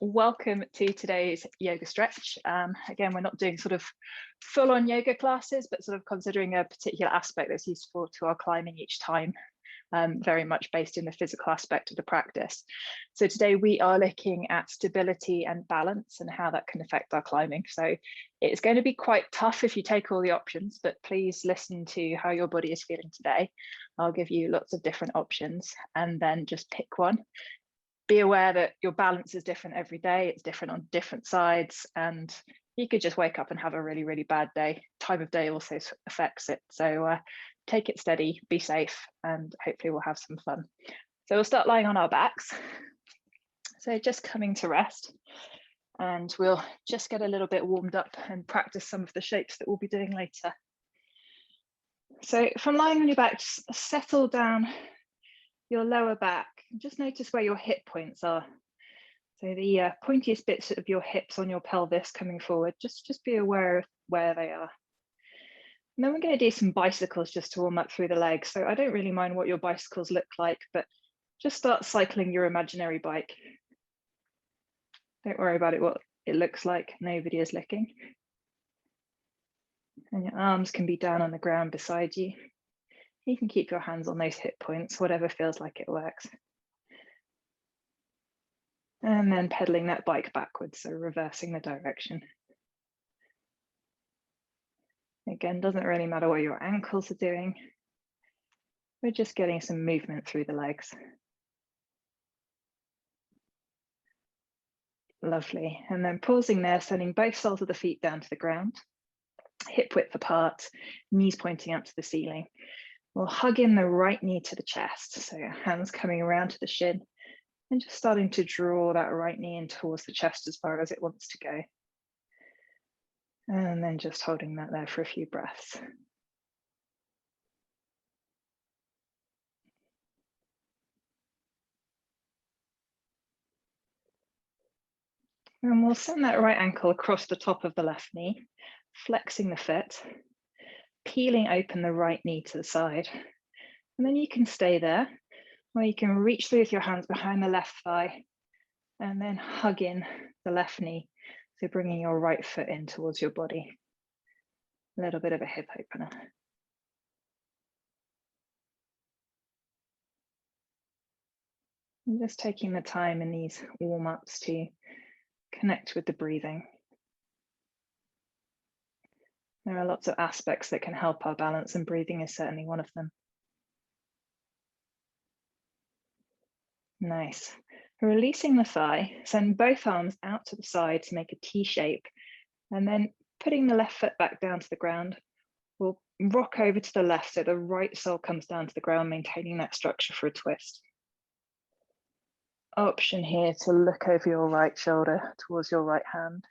Welcome to today's yoga stretch. Again, we're not doing sort of full-on yoga classes, but sort of considering a particular aspect that's useful to our climbing each time, very much based in the physical aspect of the practice. So today we are looking at stability and balance and how that can affect our climbing. So it's going to be quite tough if you take all the options, but please listen to how your body is feeling today. I'll give you lots of different options and then just pick one. Be aware that your balance is different every day. It's different on different sides, and you could just wake up and have a really, really bad day. Time of day also affects it. So take it steady, be safe, and hopefully we'll have some fun. So we'll start lying on our backs. So just coming to rest, and we'll just get a little bit warmed up and practice some of the shapes that we'll be doing later. So from lying on your back, just settle down your lower back. Just notice where your hip points are. So the pointiest bits of your hips on your pelvis coming forward, just be aware of where they are. And then we're going to do some bicycles just to warm up through the legs. So I don't really mind what your bicycles look like, but just start cycling your imaginary bike. Don't worry about what it looks like. Nobody is looking. And your arms can be down on the ground beside you. You can keep your hands on those hip points, whatever feels like it works. And then pedaling that bike backwards, so reversing the direction. Again, doesn't really matter what your ankles are doing. We're just getting some movement through the legs. Lovely. And then pausing there, sending both soles of the feet down to the ground, hip width apart, knees pointing up to the ceiling. We'll hug in the right knee to the chest, so your hands coming around to the shin, and just starting to draw that right knee in towards the chest as far as it wants to go. And then just holding that there for a few breaths. And we'll send that right ankle across the top of the left knee, flexing the foot, peeling open the right knee to the side. And then you can stay there, or you can reach through with your hands behind the left thigh and then hug in the left knee. So bringing your right foot in towards your body. A little bit of a hip opener. And just taking the time in these warm-ups to connect with the breathing. There are lots of aspects that can help our balance, and breathing is certainly one of them. Nice. Releasing the thigh, send both arms out to the side to make a T shape, and then putting the left foot back down to the ground. We'll rock over to the left so the right sole comes down to the ground, maintaining that structure for a twist. Option here to look over your right shoulder towards your right hand,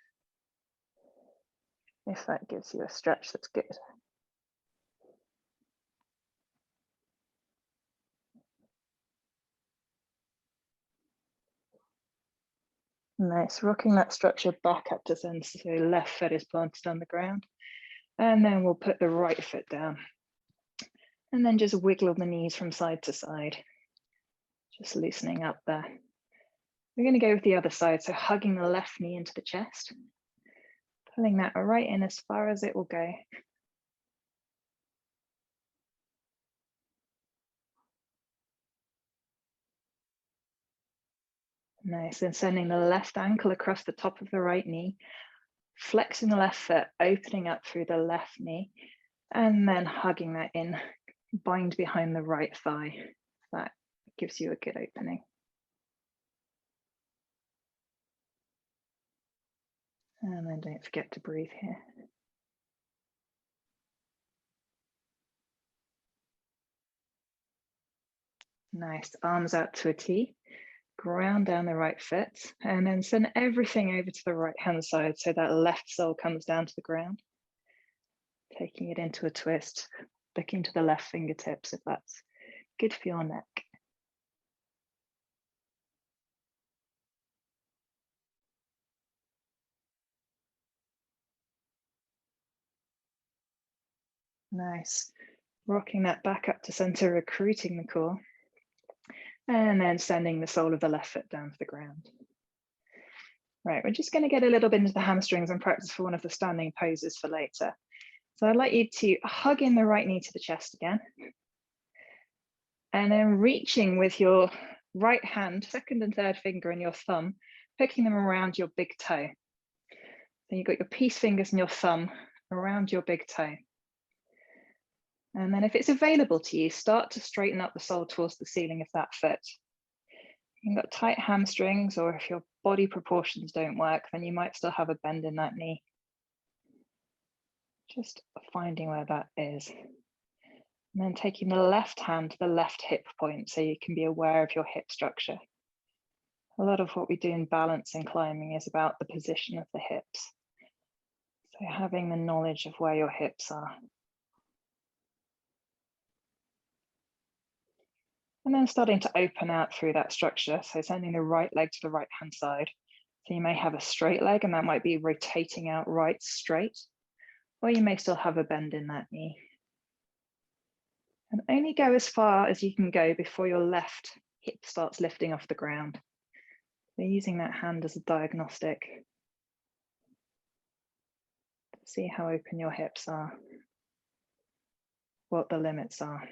if that gives you a stretch that's good. Nice, rocking that structure back up to center, so left foot is planted on the ground. And then we'll put the right foot down. And then just wiggle the knees from side to side. Just loosening up there. We're going to go with the other side, so hugging the left knee into the chest. Pulling that right in as far as it will go. Nice, and sending the left ankle across the top of the right knee, flexing the left foot, opening up through the left knee, and then hugging that in, bind behind the right thigh. That gives you a good opening. And then don't forget to breathe here. Nice, arms out to a T. Ground down the right foot, and then send everything over to the right hand side so that left sole comes down to the ground. Taking it into a twist, looking to the left fingertips if that's good for your neck. Nice. Rocking that back up to center, recruiting the core. And then sending the sole of the left foot down to the ground. Right, we're just going to get a little bit into the hamstrings and practice for one of the standing poses for later. So I'd like you to hug in the right knee to the chest again. And then reaching with your right hand, second and third finger and your thumb, hooking them around your big toe. So you've got your peace fingers and your thumb around your big toe. And then if it's available to you, start to straighten up the sole towards the ceiling of that foot. You've got tight hamstrings, or if your body proportions don't work, then you might still have a bend in that knee. Just finding where that is. And then taking the left hand to the left hip point so you can be aware of your hip structure. A lot of what we do in balance and climbing is about the position of the hips. So having the knowledge of where your hips are. And then starting to open out through that structure. So sending the right leg to the right hand side. So you may have a straight leg and that might be rotating out right straight, or you may still have a bend in that knee. And only go as far as you can go before your left hip starts lifting off the ground. So using that hand as a diagnostic. See how open your hips are, what the limits are.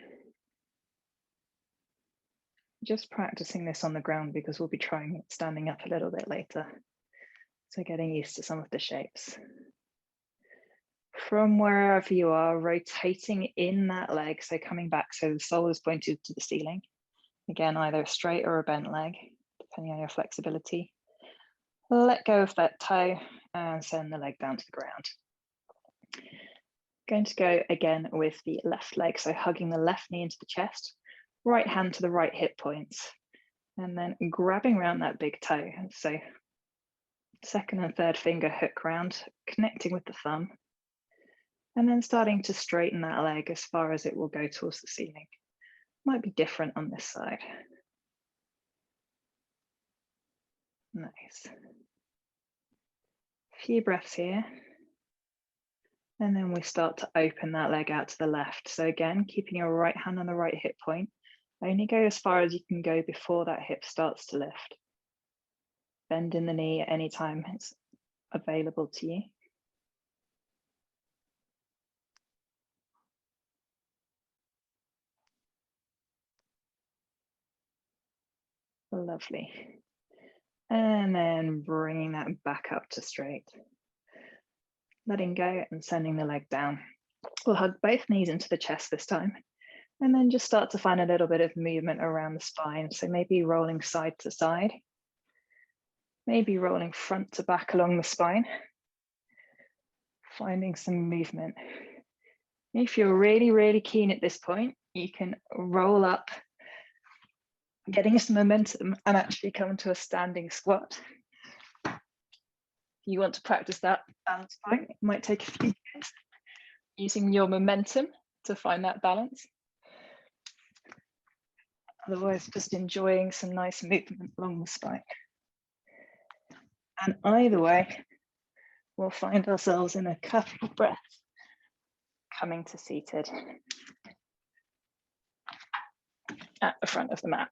Just practicing this on the ground because we'll be trying it standing up a little bit later. So getting used to some of the shapes. From wherever you are, rotating in that leg, so coming back so the sole is pointed to the ceiling. Again, either a straight or a bent leg, depending on your flexibility. Let go of that toe and send the leg down to the ground. Going to go again with the left leg, so hugging the left knee into the chest, right hand to the right hip points, and then grabbing around that big toe. So second and third finger hook round, connecting with the thumb, and then starting to straighten that leg as far as it will go towards the ceiling. Might be different on this side. Nice. A few breaths here. And then we start to open that leg out to the left. So again, keeping your right hand on the right hip point. Only go as far as you can go before that hip starts to lift. Bend in the knee at any time it's available to you. Lovely. And then bringing that back up to straight. Letting go and sending the leg down. We'll hug both knees into the chest this time. And then just start to find a little bit of movement around the spine. So maybe rolling side to side. Maybe rolling front to back along the spine. Finding some movement. If you're really, really keen at this point, you can roll up, getting some momentum and actually come to a standing squat. If you want to practice that balance point, it might take a few minutes. Using your momentum to find that balance. Otherwise, just enjoying some nice movement along the spine. And either way, we'll find ourselves in a couple of breaths coming to seated at the front of the mat.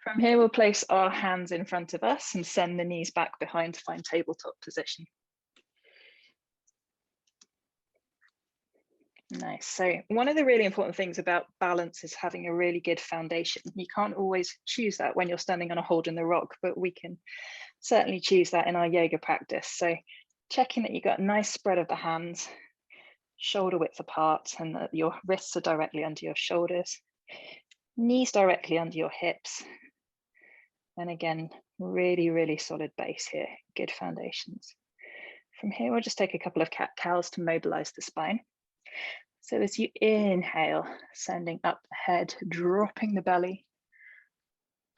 From here, we'll place our hands in front of us and send the knees back behind to find tabletop position. Nice. So one of the really important things about balance is having a really good foundation. You can't always choose that when you're standing on a hold in the rock, but we can certainly choose that in our yoga practice. So checking that you've got a nice spread of the hands, shoulder width apart, and that your wrists are directly under your shoulders, knees directly under your hips. And again, really, really solid base here, good foundations. From here, we'll just take a couple of cat-cows to mobilize the spine. So as you inhale, sending up the head, dropping the belly,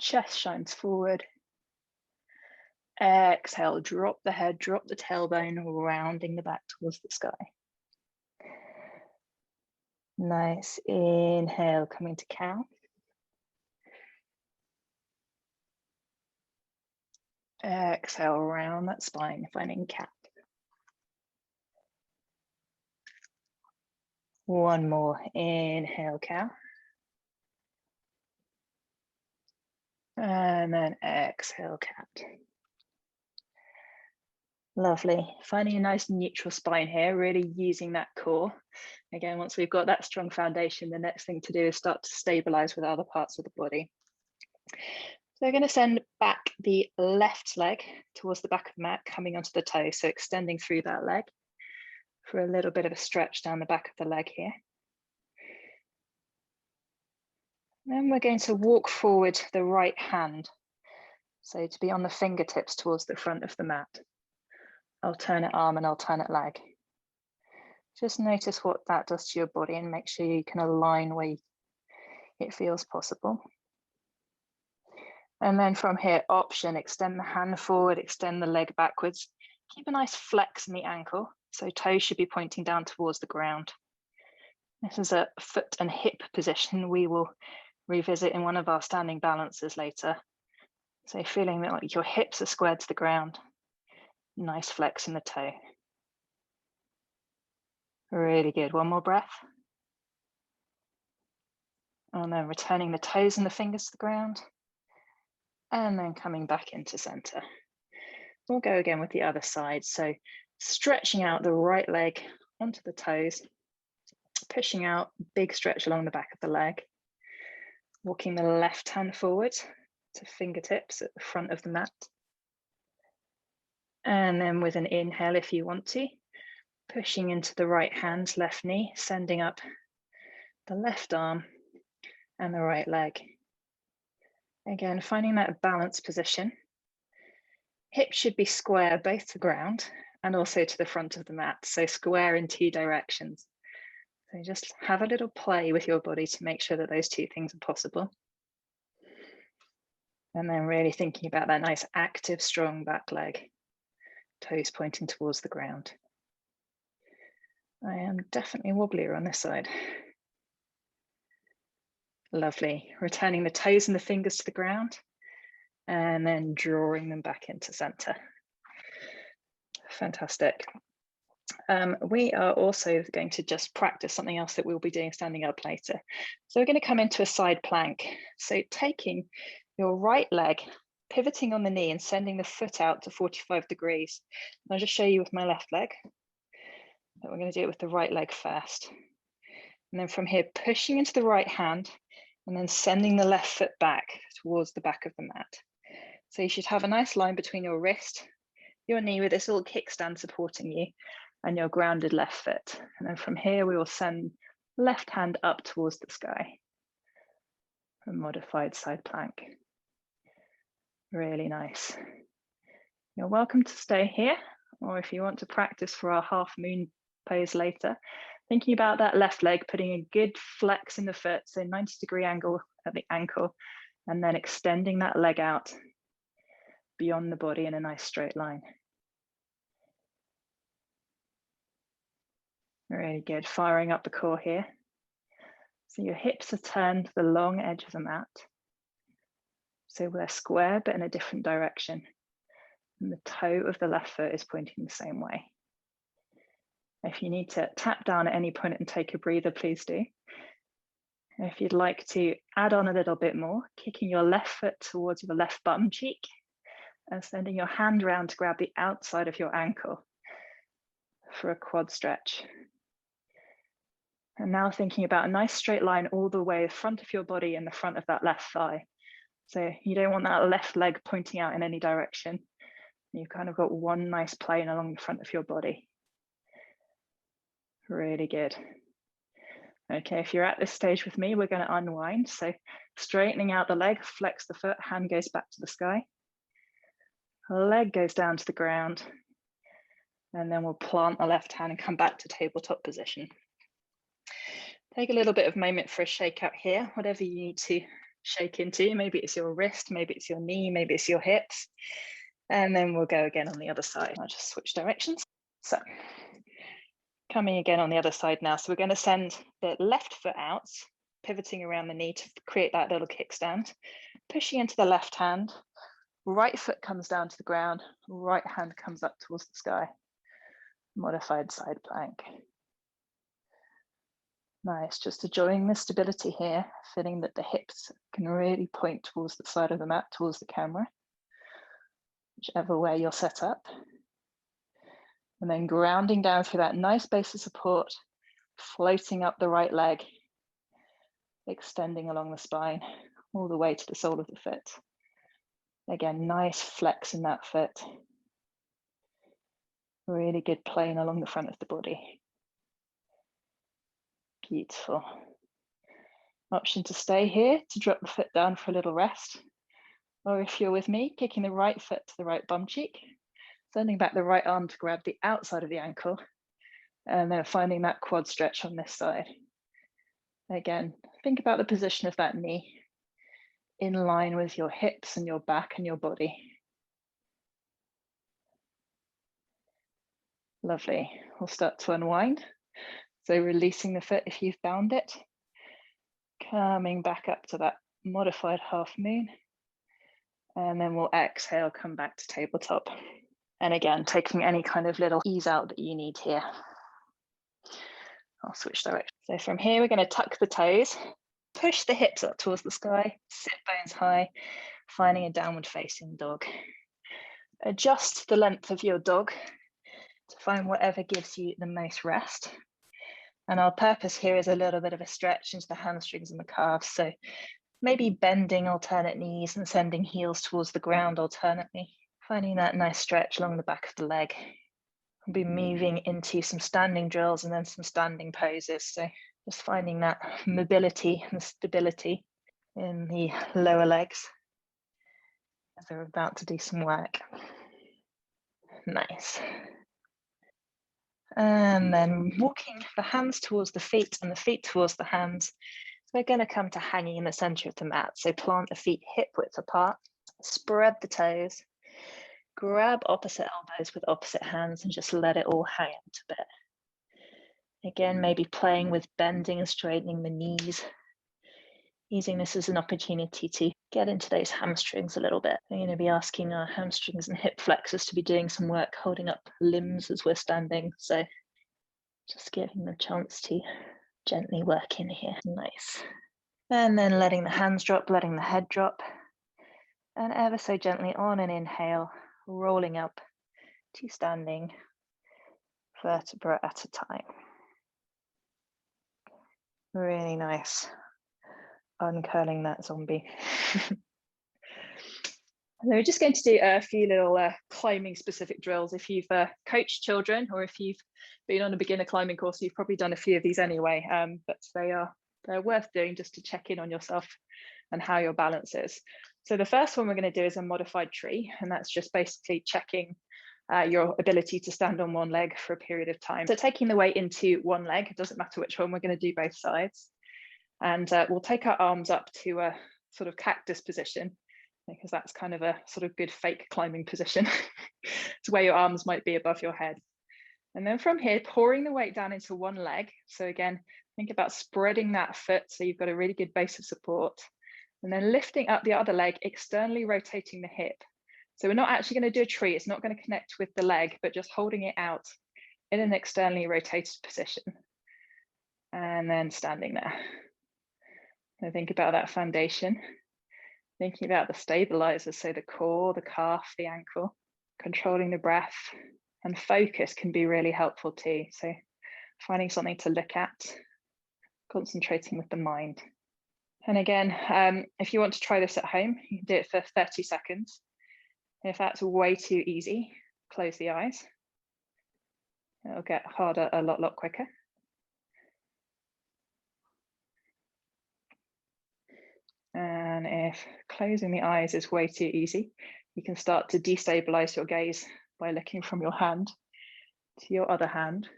chest shines forward. Exhale, drop the head, drop the tailbone, rounding the back towards the sky. Nice, inhale, coming to cow. Exhale, round that spine, finding cat. One more, inhale, cow. And then exhale, cat. Lovely. Finding a nice neutral spine here, really using that core. Again, once we've got that strong foundation, the next thing to do is start to stabilize with other parts of the body. So we're going to send back the left leg towards the back of the mat, coming onto the toe. So extending through that leg for a little bit of a stretch down the back of the leg here. Then we're going to walk forward the right hand. So to be on the fingertips towards the front of the mat. Alternate arm and alternate leg. Just notice what that does to your body and make sure you can align where it feels possible. And then from here, option, extend the hand forward, extend the leg backwards. Keep a nice flex in the ankle. So toes should be pointing down towards the ground. This is a foot and hip position we will revisit in one of our standing balances later. So feeling that like your hips are squared to the ground. Nice flex in the toe. Really good. One more breath. And then returning the toes and the fingers to the ground. And then coming back into center. We'll go again with the other side. So stretching out the right leg onto the toes, pushing out, big stretch along the back of the leg. Walking the left hand forward to fingertips at the front of the mat. And then with an inhale, if you want to, pushing into the right hand, left knee, sending up the left arm and the right leg. Again, finding that balanced position. Hips should be square both to the ground and also to the front of the mat. So square in two directions. So just have a little play with your body to make sure that those two things are possible. And then really thinking about that nice active, strong back leg. Toes pointing towards the ground. I am definitely wobblier on this side. Lovely. Returning the toes and the fingers to the ground and then drawing them back into center. Fantastic. We are also going to just practice something else that we'll be doing standing up later. So we're going to come into a side plank. So taking your right leg, pivoting on the knee and sending the foot out to 45 degrees. I'll just show you with my left leg. But we're going to do it with the right leg first. And then from here, pushing into the right hand and then sending the left foot back towards the back of the mat. So you should have a nice line between your wrist, your knee with this little kickstand supporting you and your grounded left foot. And then from here, we will send left hand up towards the sky. A modified side plank. Really nice. You're welcome to stay here, or if you want to practice for our half moon pose later, thinking about that left leg, putting a good flex in the foot, so 90-degree angle at the ankle, and then extending that leg out beyond the body in a nice straight line. Really good, firing up the core here. So your hips are turned to the long edge of the mat. So they're square, but in a different direction. And the toe of the left foot is pointing the same way. If you need to tap down at any point and take a breather, please do. If you'd like to add on a little bit more, kicking your left foot towards your left bum cheek and sending your hand around to grab the outside of your ankle for a quad stretch. And now thinking about a nice straight line all the way front of your body and the front of that left thigh. So you don't want that left leg pointing out in any direction. You've kind of got one nice plane along the front of your body. Really good. Okay, if you're at this stage with me, we're going to unwind. So straightening out the leg, flex the foot, hand goes back to the sky. Leg goes down to the ground. And then we'll plant the left hand and come back to tabletop position. Take a little bit of moment for a shake out here, whatever you need to shake into. Maybe it's your wrist, maybe it's your knee, maybe it's your hips. And then we'll go again on the other side. I'll just switch directions. So coming again on the other side now. So we're going to send the left foot out, pivoting around the knee to create that little kickstand, pushing into the left hand, right foot comes down to the ground, right hand comes up towards the sky. Modified side plank. Nice, just enjoying the stability here, feeling that the hips can really point towards the side of the mat, towards the camera, whichever way you're set up. And then grounding down through that nice base of support, floating up the right leg, extending along the spine, all the way to the sole of the foot. Again, nice flex in that foot. Really good plane along the front of the body. Beautiful. Option to stay here, to drop the foot down for a little rest. Or if you're with me, kicking the right foot to the right bum cheek, sending back the right arm to grab the outside of the ankle, and then finding that quad stretch on this side. Again, think about the position of that knee in line with your hips and your back and your body. Lovely. We'll start to unwind. So releasing the foot if you've bound it, coming back up to that modified half moon, and then we'll exhale, come back to tabletop. And again, taking any kind of little ease out that you need here. I'll switch direction. So from here, we're going to tuck the toes, push the hips up towards the sky, sit bones high, finding a downward facing dog. Adjust the length of your dog to find whatever gives you the most rest. And our purpose here is a little bit of a stretch into the hamstrings and the calves. So maybe bending alternate knees and sending heels towards the ground alternately, finding that nice stretch along the back of the leg. We'll be moving into some standing drills and then some standing poses. So just finding that mobility and stability in the lower legs as they're about to do some work. Nice. And then walking the hands towards the feet and the feet towards the hands. So we're going to come to hanging in the center of the mat. So plant the feet hip width apart, spread the toes, grab opposite elbows with opposite hands and just let it all hang out a bit. Again, maybe playing with bending and straightening the knees, using this as an opportunity to get into those hamstrings a little bit. We're going to be asking our hamstrings and hip flexors to be doing some work holding up limbs as we're standing. So just giving them a chance to gently work in here. Nice. And then letting the hands drop, letting the head drop. And ever so gently on an inhale, rolling up to standing, vertebra at a time. Really nice. Uncurling that zombie. And then we're just going to do a few little climbing specific drills. If you've coached children or if you've been on a beginner climbing course, you've probably done a few of these anyway, but they're worth doing just to check in on yourself and how your balance is. So the first one we're going to do is a modified tree, and that's just basically checking your ability to stand on one leg for a period of time. So taking the weight into one leg, it doesn't matter which one, we're going to do both sides. And we'll take our arms up to a sort of cactus position, because that's kind of a sort of good fake climbing position. It's where your arms might be above your head. And then from here, pouring the weight down into one leg. So again, think about spreading that foot so you've got a really good base of support. And then lifting up the other leg, externally rotating the hip. So we're not actually going to do a tree. It's not going to connect with the leg, but just holding it out in an externally rotated position. And then standing there. So think about that foundation. Thinking about the stabilizers, so the core, the calf, the ankle, controlling the breath, and focus can be really helpful too. So finding something to look at, concentrating with the mind. And again, if you want to try this at home, you can do it for 30 seconds. If that's way too easy, close the eyes. It'll get harder a lot quicker. And if closing the eyes is way too easy, you can start to destabilize your gaze by looking from your hand to your other hand,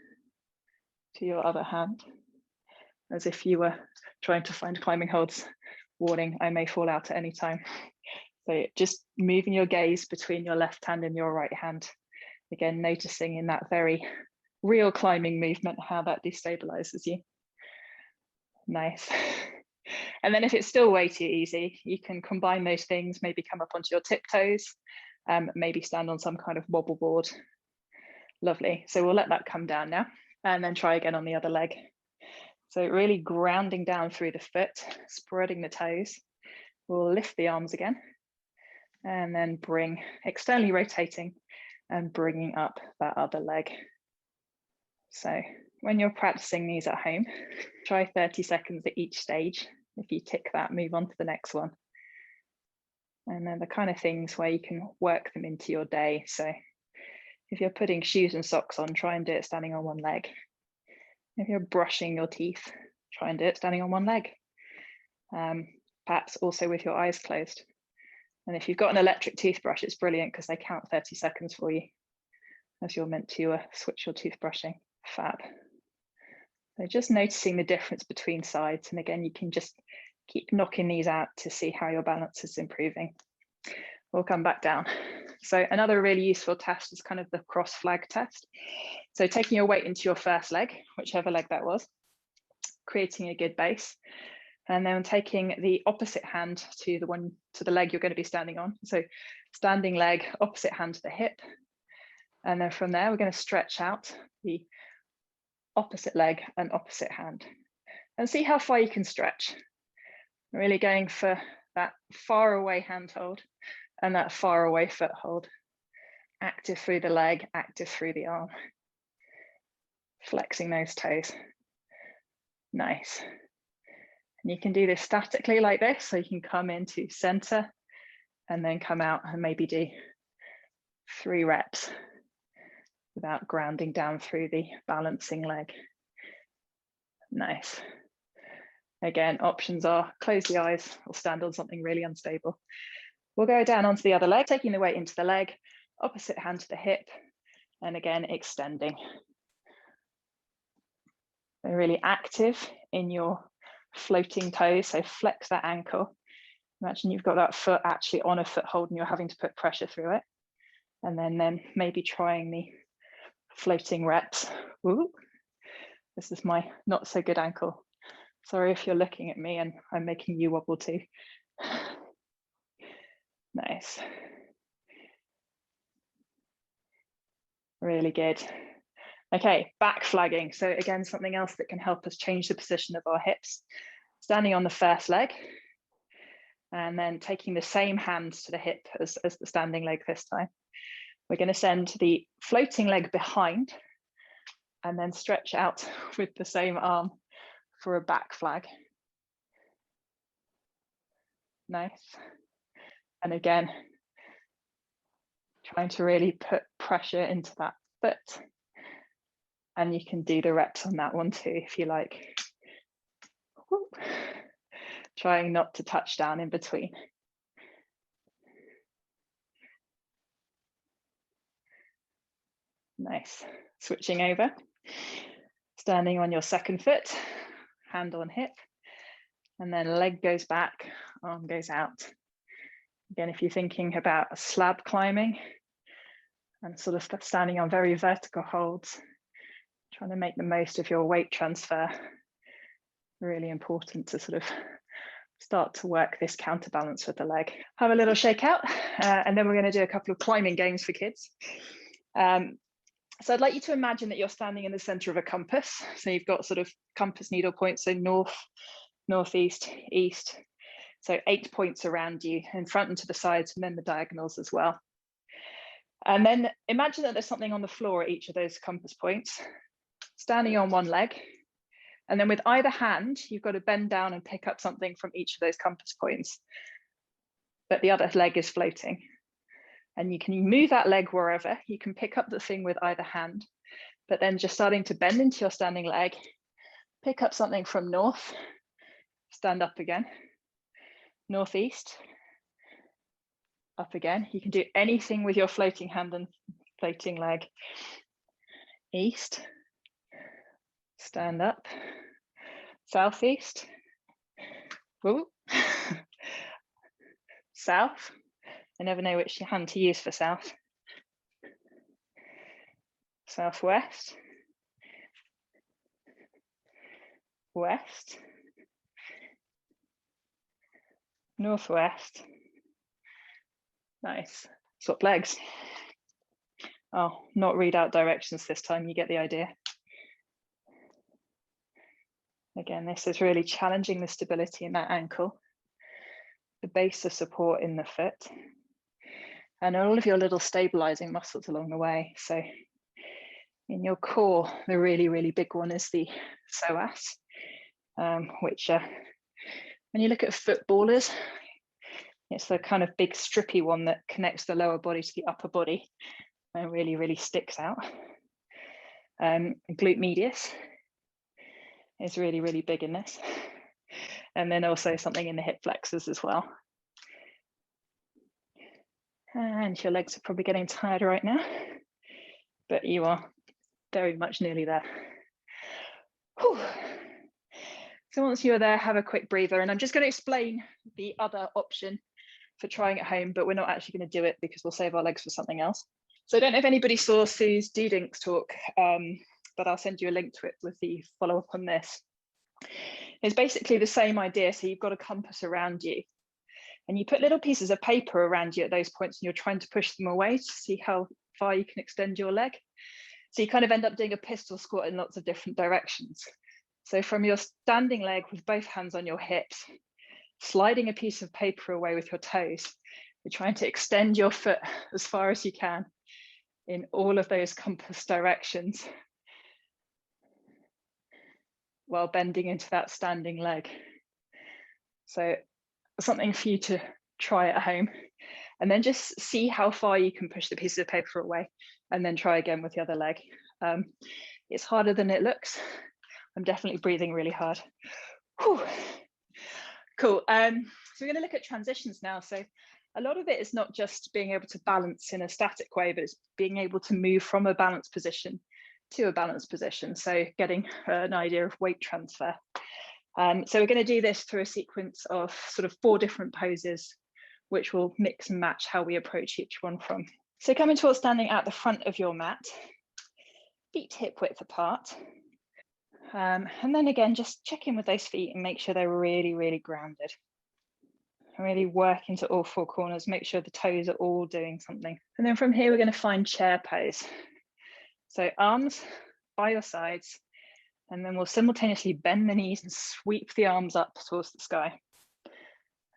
to your other hand, as if you were trying to find climbing holds. Warning, I may fall out at any time. So just moving your gaze between your left hand and your right hand. Again, noticing in that very real climbing movement, how that destabilizes you. Nice. And then if it's still way too easy, you can combine those things, maybe come up onto your tiptoes, maybe stand on some kind of wobble board. Lovely. So we'll let that come down now and then try again on the other leg. So really grounding down through the foot, spreading the toes. We'll lift the arms again and then bring externally rotating and bringing up that other leg. So when you're practicing these at home, try 30 seconds at each stage. If you tick that, move on to the next one. And then the kind of things where you can work them into your day. So if you're putting shoes and socks on, try and do it standing on one leg. If you're brushing your teeth, try and do it standing on one leg. Perhaps also with your eyes closed. And if you've got an electric toothbrush, it's brilliant because they count 30 seconds for you as you're meant to switch your toothbrushing. Fab. So just noticing the difference between sides. And again, you can just keep knocking these out to see how your balance is improving. We'll come back down. So another really useful test is kind of the cross flag test. So taking your weight into your first leg, whichever leg that was, creating a good base, and then taking the opposite hand to the leg you're going to be standing on. So standing leg, opposite hand to the hip. And then from there, we're going to stretch out the opposite leg and opposite hand and see how far you can stretch. Really going for that far away hand hold and that far away foot hold. Active through the leg, active through the arm. Flexing those toes. Nice. And you can do this statically like this, so you can come into center and then come out and maybe do 3 reps without grounding down through the balancing leg. Nice. Again, options are close the eyes or stand on something really unstable. We'll go down onto the other leg, taking the weight into the leg, opposite hand to the hip, and again, extending. So really active in your floating toes, so flex that ankle. Imagine you've got that foot actually on a foothold and you're having to put pressure through it. And then maybe trying the floating reps. Ooh, this is my not so good ankle. Sorry if you're looking at me and I'm making you wobble too. Nice. Really good. Okay, back flagging. So again, something else that can help us change the position of our hips. Standing on the first leg and then taking the same hand to the hip as the standing leg this time. We're going to send the floating leg behind and then stretch out with the same arm for a back flag. Nice. And again, trying to really put pressure into that foot. And you can do the reps on that one too, if you like. Woo. Trying not to touch down in between. Nice. Switching over. Standing on your second foot, hand on hip, and then leg goes back, arm goes out. Again, if you're thinking about a slab climbing and sort of standing on very vertical holds, trying to make the most of your weight transfer, really important to sort of start to work this counterbalance with the leg. Have a little shake out, and then we're going to do a couple of climbing games for kids. So I'd like you to imagine that you're standing in the center of a compass. So you've got sort of compass needle points, so north, northeast, east. So 8 points around you, in front and to the sides, and then the diagonals as well. And then imagine that there's something on the floor at each of those compass points, standing on one leg. And then with either hand, you've got to bend down and pick up something from each of those compass points, but the other leg is floating. And you can move that leg wherever. You can pick up the thing with either hand, but then just starting to bend into your standing leg, pick up something from north, stand up again, northeast, up again. You can do anything with your floating hand and floating leg. East, stand up, southeast, woo. South. I never know which hand to use for south. Southwest. West. Northwest. Nice. Swap legs. Oh, not read out directions this time, you get the idea. Again, this is really challenging the stability in that ankle, the base of support in the foot, and all of your little stabilizing muscles along the way. So In your core, the really, really big one is the psoas, which when you look at footballers, it's the kind of big strippy one that connects the lower body to the upper body and really, really sticks out. Glute medius is really, really big in this. And then also something in the hip flexors as well. And your legs are probably getting tired right now, but you are very much nearly there. Whew. So once you're there, have a quick breather. And I'm just going to explain the other option for trying at home, but we're not actually going to do it because we'll save our legs for something else. So I don't know if anybody saw Sue's Duding's talk, but I'll send you a link to it with the follow-up on this. It's basically the same idea. So you've got a compass around you and you put little pieces of paper around you at those points and you're trying to push them away to see how far you can extend your leg. So you kind of end up doing a pistol squat in lots of different directions. So from your standing leg with both hands on your hips, sliding a piece of paper away with your toes, you're trying to extend your foot as far as you can in all of those compass directions while bending into that standing leg. So something for you to try at home, and then just see how far you can push the pieces of paper away and then try again with the other leg. It's harder than it looks. I'm definitely breathing really hard. Whew. Cool. So we're going to look at transitions now. So a lot of it is not just being able to balance in a static way, but it's being able to move from a balanced position to a balanced position. So getting an idea of weight transfer. So we're going to do this through a sequence of sort of 4 different poses, which will mix and match how we approach each one from. So coming towards standing at the front of your mat, feet hip width apart. And then again, just check in with those feet and make sure they're really, really grounded. Really work into all 4 corners, make sure the toes are all doing something. And then from here, we're going to find chair pose. So arms by your sides, and then we'll simultaneously bend the knees and sweep the arms up towards the sky.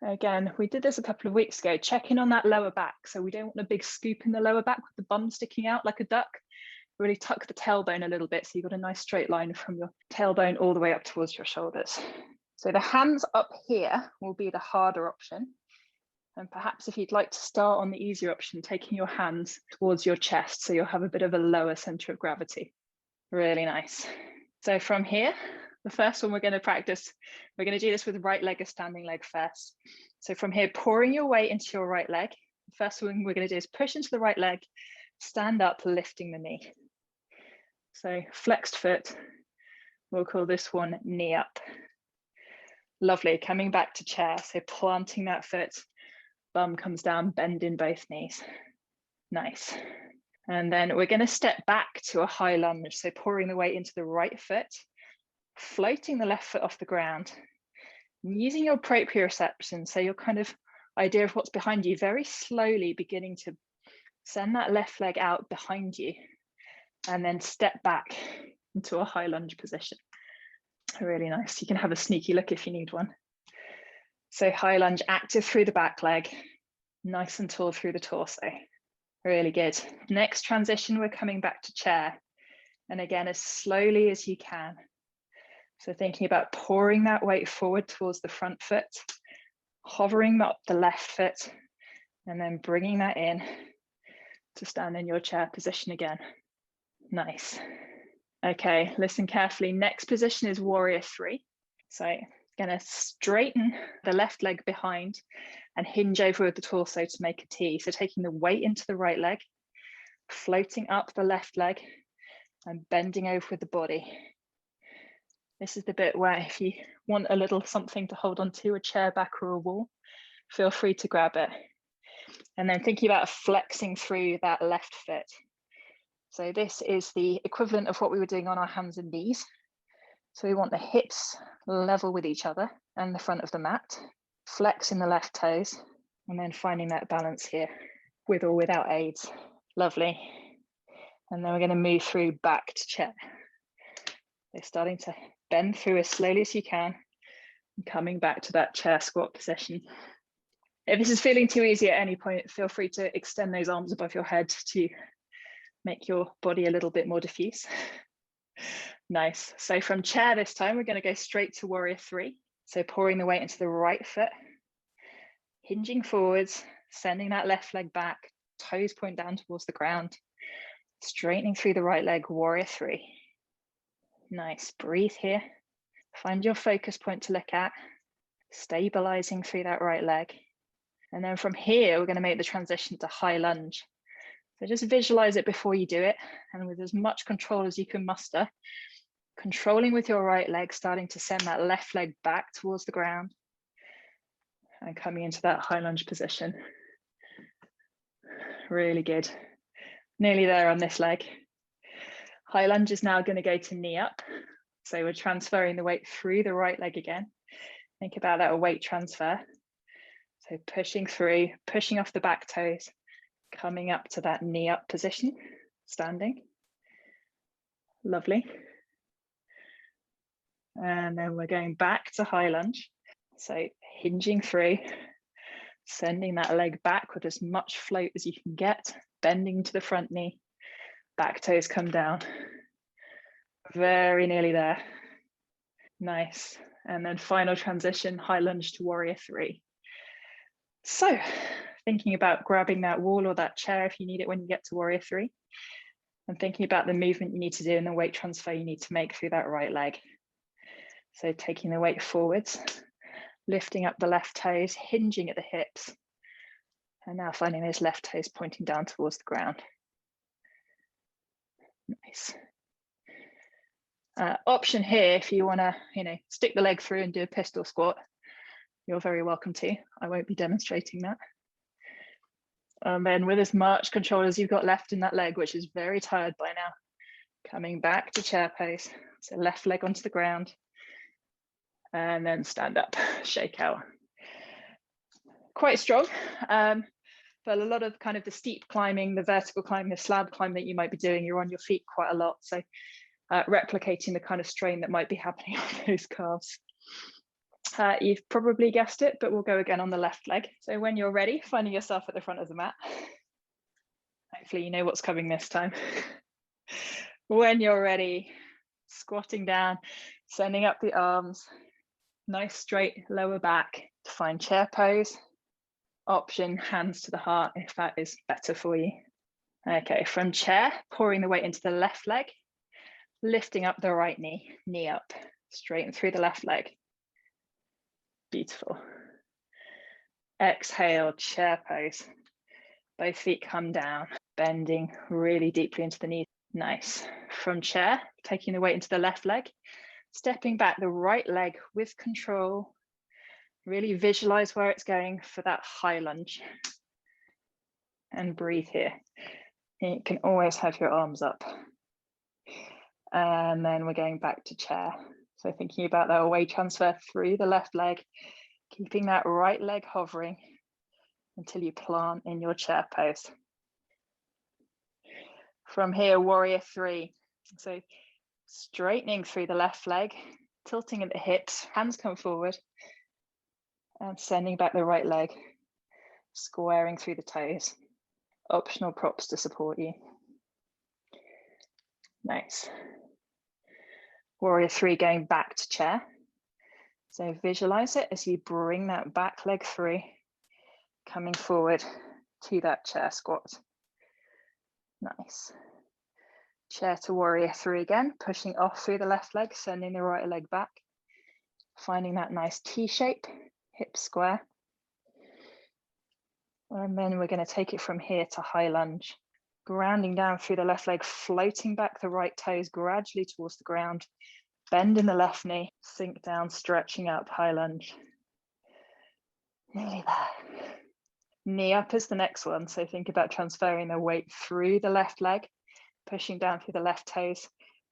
Again, we did this a couple of weeks ago, check in on that lower back. So we don't want a big scoop in the lower back with the bum sticking out like a duck. Really tuck the tailbone a little bit so you've got a nice straight line from your tailbone all the way up towards your shoulders. So the hands up here will be the harder option. And perhaps if you'd like to start on the easier option, taking your hands towards your chest so you'll have a bit of a lower center of gravity. Really nice. So from here, the first one we're going to practice, we're going to do this with right leg or standing leg first. So from here, pouring your weight into your right leg. The first one we're going to do is push into the right leg, stand up, lifting the knee. So flexed foot, we'll call this one knee up. Lovely, coming back to chair. So planting that foot, bum comes down, bend in both knees. Nice. And then we're going to step back to a high lunge. So pouring the weight into the right foot, floating the left foot off the ground, and using your proprioception. So your kind of idea of what's behind you, very slowly beginning to send that left leg out behind you, and then step back into a high lunge position. Really nice. You can have a sneaky look if you need one. So high lunge, active through the back leg, nice and tall through the torso. Really good. Next transition, we're coming back to chair. And again, as slowly as you can. So thinking about pouring that weight forward towards the front foot, hovering up the left foot, and then bringing that in to stand in your chair position again. Nice. Okay, listen carefully. Next position is warrior 3. So gonna straighten the left leg behind and hinge over with the torso to make a T. So taking the weight into the right leg, floating up the left leg and bending over with the body. This is the bit where if you want a little something to hold on to, a chair back or a wall, feel free to grab it. And then thinking about flexing through that left foot. So this is the equivalent of what we were doing on our hands and knees. So we want the hips level with each other and the front of the mat, flexing the left toes, and then finding that balance here with or without aids. Lovely. And then we're going to move through back to chair. So starting to bend through as slowly as you can and coming back to that chair squat position. If this is feeling too easy at any point, feel free to extend those arms above your head to Make your body a little bit more diffuse. Nice. So from chair this time, we're going to go straight to warrior three. So pouring the weight into the right foot, hinging forwards, sending that left leg back, toes point down towards the ground, straightening through the right leg, warrior three. Nice. Breathe here. Find your focus point to look at, stabilizing through that right leg. And then from here, we're going to make the transition to high lunge. So just visualize it before you do it, and with as much control as you can muster, controlling with your right leg, starting to send that left leg back towards the ground and coming into that high lunge position. Really good. Nearly there on this leg. High lunge is now going to go to knee up. So we're transferring the weight through the right leg again. Think about that, a weight transfer. So pushing through, pushing off the back toes, coming up to that knee up position, standing. Lovely. And then we're going back to high lunge. So hinging through, sending that leg back with as much float as you can get, bending to the front knee, back toes come down. Very nearly there. Nice. And then final transition, high lunge to warrior three. So thinking about grabbing that wall or that chair if you need it when you get to warrior three, and thinking about the movement you need to do and the weight transfer you need to make through that right leg. So taking the weight forwards, lifting up the left toes, hinging at the hips, and now finding those left toes pointing down towards the ground. Nice. Option here, if you want to, stick the leg through and do a pistol squat, you're very welcome to. I won't be demonstrating that. And then with as much control as you've got left in that leg, which is very tired by now, coming back to chair pose. So left leg onto the ground, and then stand up, shake out. Quite strong, but a lot of kind of the steep climbing, the vertical climb, the slab climb that you might be doing, you're on your feet quite a lot. So replicating the kind of strain that might be happening on those calves. You've probably guessed it, but we'll go again on the left leg. So when you're ready, finding yourself at the front of the mat. Hopefully you know what's coming this time. When you're ready, squatting down, sending up the arms, nice straight lower back to find chair pose. Option, hands to the heart if that is better for you. Okay, from chair, pouring the weight into the left leg, lifting up the right knee, knee up, straighten through the left leg. Beautiful. Exhale, chair pose. Both feet come down, bending really deeply into the knees. Nice. From chair, taking the weight into the left leg, stepping back the right leg with control. Really visualize where it's going for that high lunge. And breathe here. You can always have your arms up. And then we're going back to chair. So thinking about that weight transfer through the left leg, keeping that right leg hovering until you plant in your chair pose. From here, warrior three. So straightening through the left leg, tilting at the hips, hands come forward, and sending back the right leg, squaring through the toes. Optional props to support you. Nice. Warrior three, going back to chair. So visualize it as you bring that back leg through, coming forward to that chair squat. Nice. Chair to warrior three again, pushing off through the left leg, sending the right leg back, finding that nice T shape, hip square. And then we're going to take it from here to high lunge, grounding down through the left leg, floating back the right toes gradually towards the ground, bend in the left knee, sink down, stretching up, high lunge. Nearly there. Knee up is the next one. So think about transferring the weight through the left leg, pushing down through the left toes,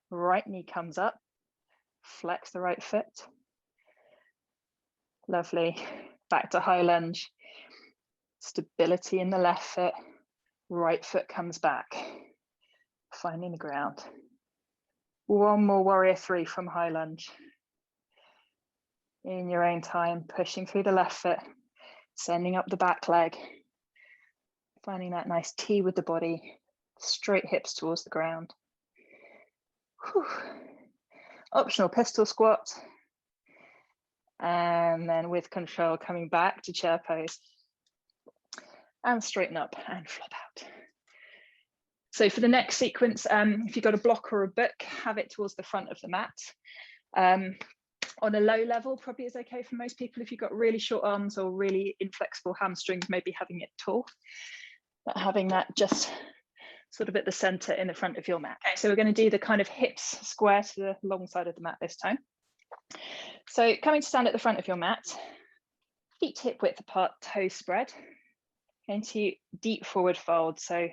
right knee comes up, flex the right foot. Lovely. Back to high lunge. Stability in the left foot, right foot comes back, finding the ground. One more warrior three from high lunge. In your own time, pushing through the left foot, sending up the back leg, finding that nice T with the body, straight hips towards the ground. Whew. Optional pistol squat. And then with control, coming back to chair pose. And straighten up and flop out. So for the next sequence, if you've got a block or a book, have it towards the front of the mat. On a low level, probably is okay for most people. If you've got really short arms or really inflexible hamstrings, maybe having it tall, but having that just sort of at the center in the front of your mat. Okay, so we're going to do the kind of hips square to the long side of the mat this time. So coming to stand at the front of your mat, feet hip width apart, toes spread, into deep forward fold. So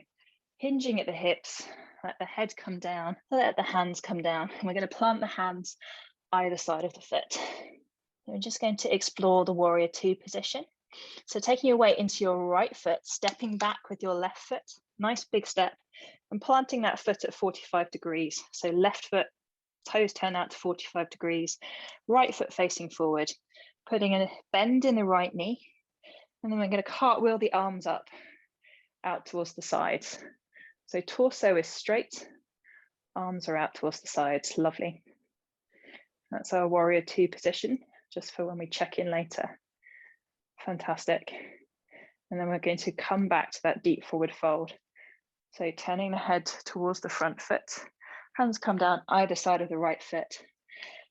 hinging at the hips, let the head come down, let the hands come down, and we're going to plant the hands either side of the foot. We're just going to explore the warrior two position. So taking your weight into your right foot, stepping back with your left foot, nice big step, and planting that foot at 45 degrees. So left foot, toes turn out to 45 degrees, right foot facing forward, putting a bend in the right knee, and then we're going to cartwheel the arms up, out towards the sides. So torso is straight, arms are out towards the sides, lovely. That's our warrior two position, just for when we check in later. Fantastic. And then we're going to come back to that deep forward fold. So turning the head towards the front foot, hands come down either side of the right foot,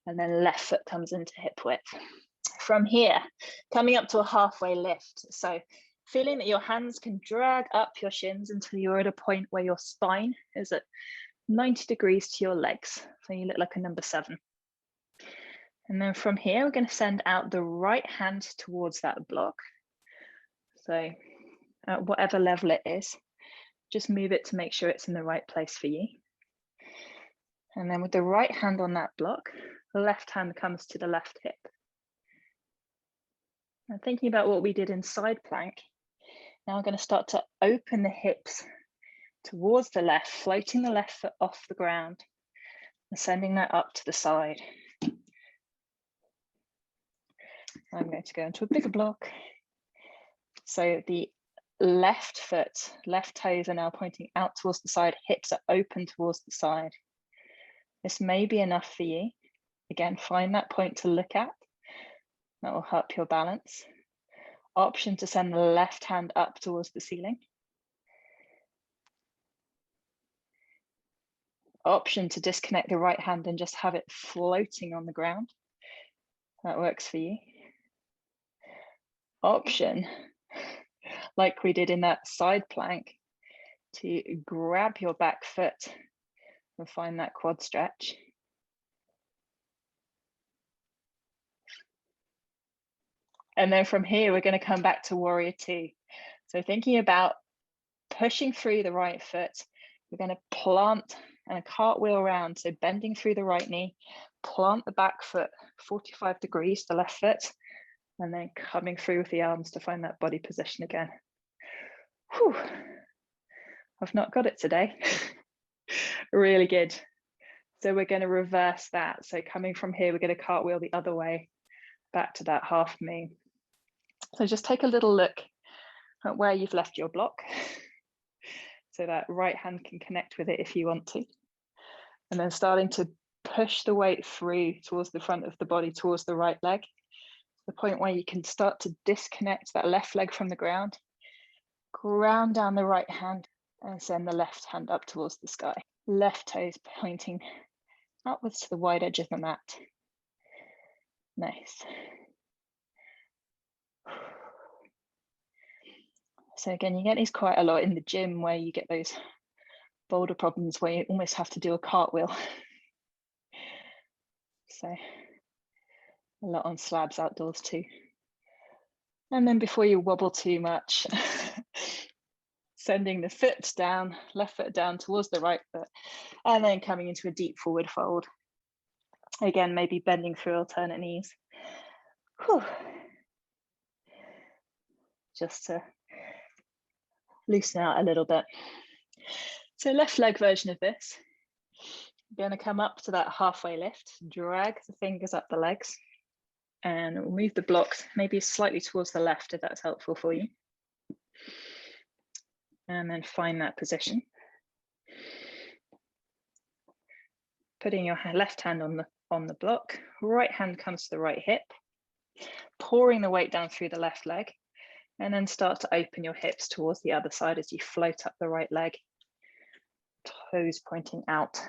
and then left foot comes into hip width. From here, coming up to a halfway lift. So feeling that your hands can drag up your shins until you're at a point where your spine is at 90 degrees to your legs. So you look like a number 7. And then from here, we're going to send out the right hand towards that block. So at whatever level it is, just move it to make sure it's in the right place for you. And then with the right hand on that block, the left hand comes to the left hip. Now thinking about what we did in side plank, now we're going to start to open the hips towards the left, floating the left foot off the ground and sending that up to the side. I'm going to go into a bigger block. So the left foot, left toes are now pointing out towards the side, hips are open towards the side. This may be enough for you. Again, find that point to look at. That will help your balance. Option to send the left hand up towards the ceiling. Option to disconnect the right hand and just have it floating on the ground. That works for you. Option, like we did in that side plank, to grab your back foot and find that quad stretch. And then from here, we're going to come back to warrior two. So thinking about pushing through the right foot, we're going to plant and a cartwheel around. So bending through the right knee, plant the back foot 45 degrees, the left foot, and then coming through with the arms to find that body position again. Whew. I've not got it today. Really good. So we're going to reverse that. So coming from here, we're going to cartwheel the other way back to that half moon. So just take a little look at where you've left your block. So that right hand can connect with it if you want to. And then starting to push the weight through towards the front of the body, towards the right leg. The point where you can start to disconnect that left leg from the ground, ground down the right hand and send the left hand up towards the sky. Left toes pointing outwards to the wide edge of the mat. Nice. So again, you get these quite a lot in the gym where you get those boulder problems where you almost have to do a cartwheel. So a lot on slabs outdoors too. And then before you wobble too much, sending the foot down, left foot down towards the right foot, and then coming into a deep forward fold. Again, maybe bending through alternate knees. Whew. Just to loosen out a little bit. So left leg version of this. You're going to come up to that halfway lift, drag the fingers up the legs, and we'll move the blocks maybe slightly towards the left if that's helpful for you. And then find that position. Putting your left hand on the block, right hand comes to the right hip, pouring the weight down through the left leg, and then start to open your hips towards the other side as you float up the right leg, toes pointing out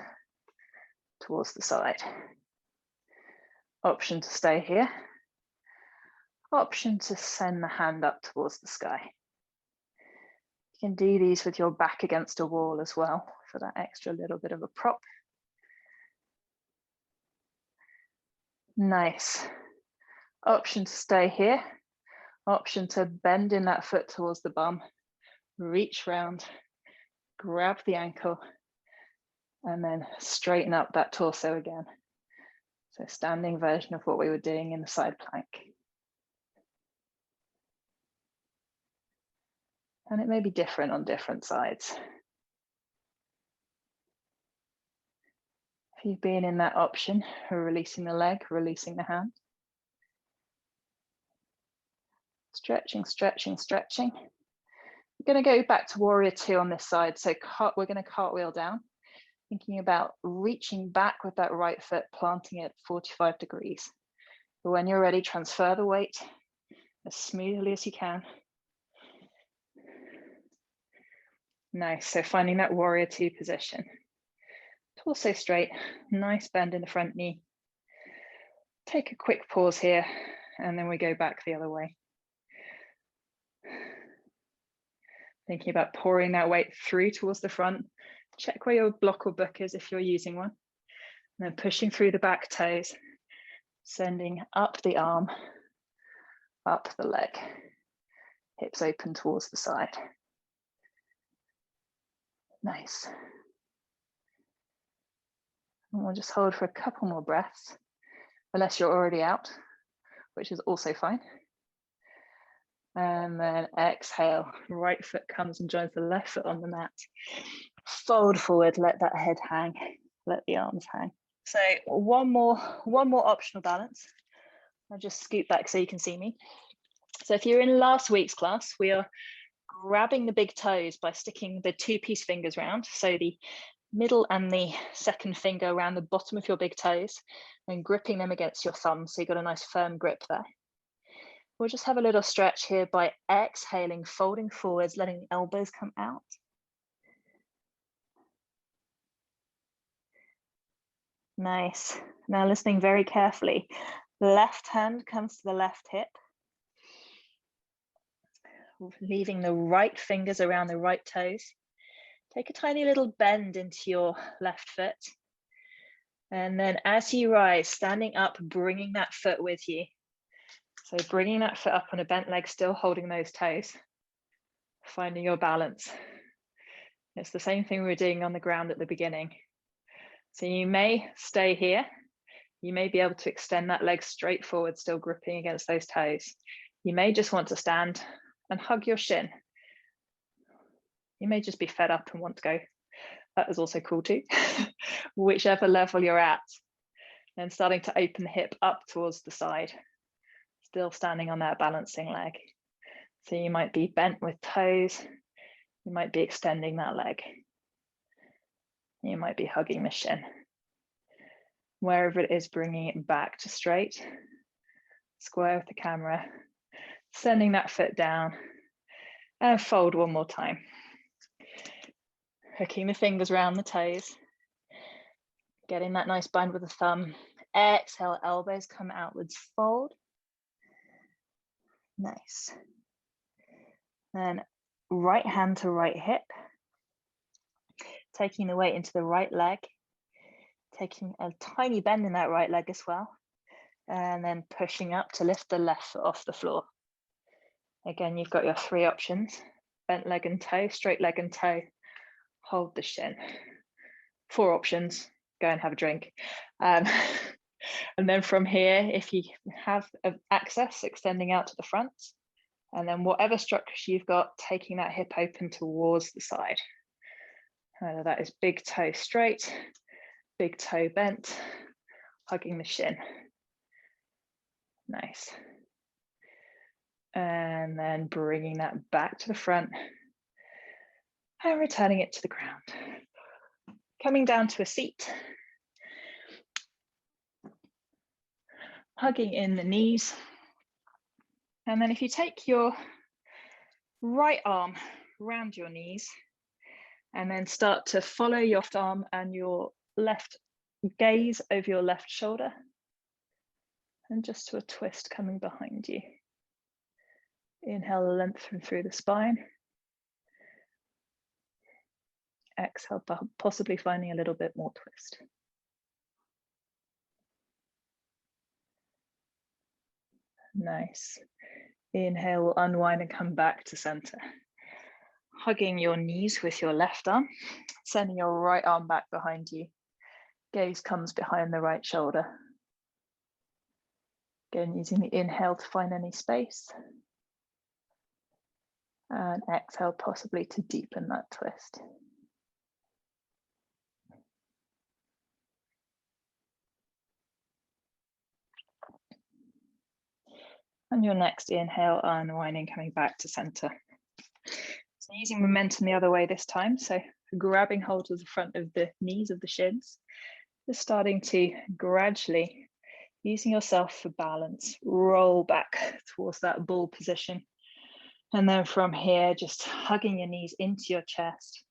towards the side. Option to stay here. Option to send the hand up towards the sky. You can do these with your back against a wall as well for that extra little bit of a prop. Nice. Option to stay here. Option to bend in that foot towards the bum, reach round, grab the ankle, and then straighten up that torso again. So standing version of what we were doing in the side plank. And it may be different on different sides. If you've been in that option, releasing the leg, releasing the hand. Stretching, stretching, stretching. We're going to go back to warrior two on this side. So we're going to cartwheel down, thinking about reaching back with that right foot, planting it 45 degrees. But when you're ready, transfer the weight as smoothly as you can. Nice, so finding that warrior two position. Torso straight, nice bend in the front knee. Take a quick pause here, and then we go back the other way. Thinking about pouring that weight through towards the front. Check where your block or book is if you're using one. And then pushing through the back toes, sending up the arm, up the leg. Hips open towards the side. Nice. And we'll just hold for a couple more breaths, unless you're already out, which is also fine. And then exhale, right foot comes and joins the left foot on the mat. Fold forward, let that head hang, let the arms hang. So one more optional balance. I'll just scoot back so you can see me. So if you're in last week's class, we are grabbing the big toes by sticking the two-piece fingers round. So the middle and the second finger around the bottom of your big toes and gripping them against your thumb. So you've got a nice firm grip there. We'll just have a little stretch here by exhaling, folding forwards, letting the elbows come out. Nice. Now listening very carefully. Left hand comes to the left hip. Leaving the right fingers around the right toes. Take a tiny little bend into your left foot. And then as you rise, standing up, bringing that foot with you. So bringing that foot up on a bent leg, still holding those toes. Finding your balance. It's the same thing we were doing on the ground at the beginning. So you may stay here. You may be able to extend that leg straight forward, still gripping against those toes. You may just want to stand and hug your shin. You may just be fed up and want to go. That is also cool too. Whichever level you're at. And starting to open the hip up towards the side. Still standing on that balancing leg. So you might be bent with toes. You might be extending that leg. You might be hugging the shin. Wherever it is, bringing it back to straight. Square with the camera. Sending that foot down. And fold one more time. Hooking the fingers around the toes. Getting that nice bind with the thumb. Exhale, elbows come outwards, fold. Nice. Then right hand to right hip. Taking the weight into the right leg. Taking a tiny bend in that right leg as well. And then pushing up to lift the left foot off the floor. Again, you've got your three options. Bent leg and toe, straight leg and toe. Hold the shin. 4 options. Go and have a drink. And then from here, if you have access, extending out to the front. And then whatever structure you've got, taking that hip open towards the side. Whether that is big toe straight, big toe bent, hugging the shin. Nice. And then bringing that back to the front and returning it to the ground. Coming down to a seat. hugging in the knees. And then if you take your right arm around your knees and then start to follow your left arm and your left gaze over your left shoulder, and just to a twist coming behind you. Inhale, lengthen through the spine. Exhale, possibly finding a little bit more twist. Nice. Inhale, unwind and come back to center. Hugging your knees with your left arm, sending your right arm back behind you. Gaze comes behind the right shoulder. Again, using the inhale to find any space. And exhale, possibly to deepen that twist. And your next inhale, unwinding, coming back to center. So using momentum the other way this time. So grabbing hold of the front of the knees of the shins. Just starting to gradually, using yourself for balance, roll back towards that ball position. And then from here, just hugging your knees into your chest,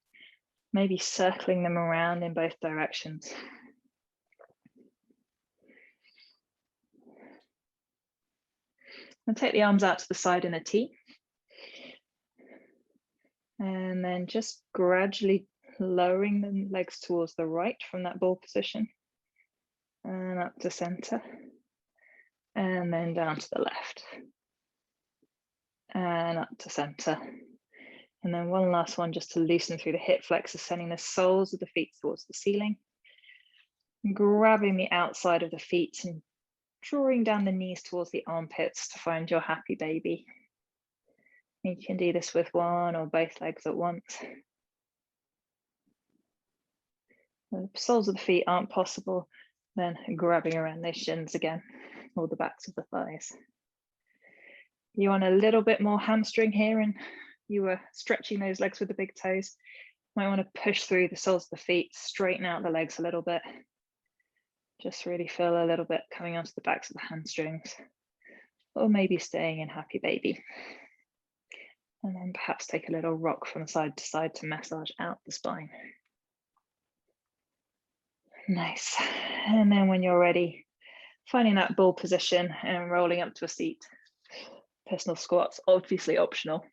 maybe circling them around in both directions. And take the arms out to the side in a T. And then just gradually lowering the legs towards the right from that ball position. And up to center. And then down to the left. And up to center. And then one last one just to loosen through the hip flexors, sending the soles of the feet towards the ceiling. Grabbing the outside of the feet and drawing down the knees towards the armpits to find your happy baby. You can do this with one or both legs at once. If the soles of the feet aren't possible, then grabbing around those shins again, or the backs of the thighs. You want a little bit more hamstring here, and you were stretching those legs with the big toes. You might want to push through the soles of the feet, straighten out the legs a little bit. Just really feel a little bit coming onto the backs of the hamstrings, or maybe staying in happy baby. And then perhaps take a little rock from side to side to massage out the spine. Nice. And then when you're ready, finding that ball position and rolling up to a seat. Personal squats, obviously optional.